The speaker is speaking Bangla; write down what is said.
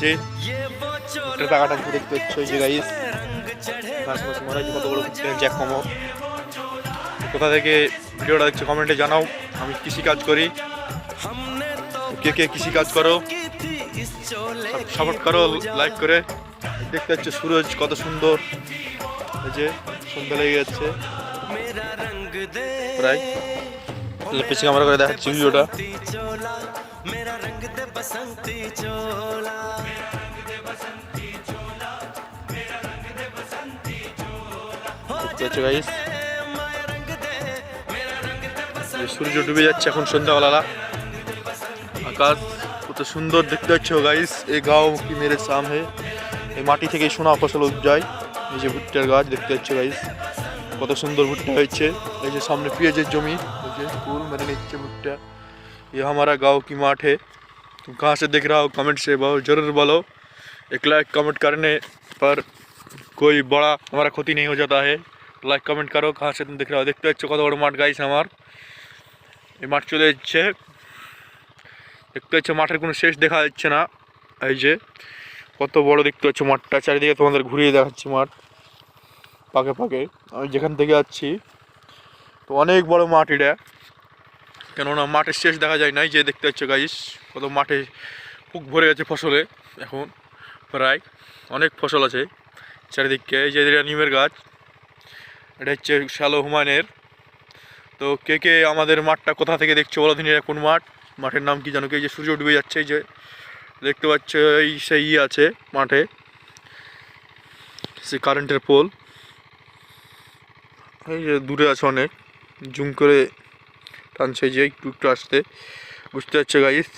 যে একটা টাকাটা দেখতে পাচ্ছ ওই যে গাইস মনে হয় কত বড় জ্যাক কমো। কোথা থেকে ভিডিওটা দেখছো কমেন্টে জানাও। আমি কৃষিকাজ করি, কে কে কৃষিকাজ করো সাপোর্ট করো লাইক করে। দেখতে পাচ্ছ সুরজ কত সুন্দর, এই যে সন্ধ্যা লেগে যাচ্ছে প্রায়। পিছিয়ে ক্যামেরা করে দেখাচ্ছি ভিডিওটা। গাইস সূর্য ডুবে যাচ্ছে এখন সন্ধ্যাবেলা, আকাশ কত সুন্দর দেখতে পাচ্ছ গাইস। এই গাঁও কি মেরে সামনে এই মাটি থেকে সোনা ফসল যায়। এই যে ভুট্টার গাছ দেখতে পাচ্ছ গাইস, কত সুন্দর ভুট্টা হয়েছে। এই যে সামনে পেঁয়াজের জমি, এই যে फूल मेरे नीचे भुट्टा। ये हमारा गांव की माठ है। तुम कहाँ से देख रहा हो कमेंट से बहुत ज़रूर बोलो। एक लाइक कमेंट करने पर कोई बड़ा हमारा क्षति नहीं हो जाता है। लाइक कमेंट करो कहाँ से तुम देख रहा हो। देखते पाচ্ছ কত বড় মাঠ গাইস আমার। এই মাঠ চলে যাচ্ছে, দেখতে পাচ্ছ মাঠের কোনো শেষ দেখা যাচ্ছে না। এই যে কত বড় দেখতে পাচ্ছ মাঠটা, চারিদিকে তোমাদের ঘুরিয়ে দেখাচ্ছি মাঠ পাকে পাকে। আমি যেখান থেকে যাচ্ছি তো অনেক বড় মাঠ এটা, কেননা মাঠের শেষ দেখা যায় না। এই যে দেখতে পাচ্ছ গাইস কত মাঠে পুক ভরে গেছে ফসলে, এখন প্রায় অনেক ফসল আছে চারিদিকে। এই যে এটা নিমের গাছ, এটা হচ্ছে শ্যালো হুমায়ুনের। তো কে কে আমাদের মাঠটা কোথা থেকে দেখছো বলো দিন, এটা কোন মাঠ, মাঠের নাম কি জানো কি? এই যে সূর্য ডুবে যাচ্ছে, এই যে দেখতে পাচ্ছ এই সেই আছে মাঠে, সে কারেন্টের পোল। এই যে দূরে আছে অনেক, জুম করে টানছে যে একটু একটু আসতে, বুঝতে পারছো গাইস।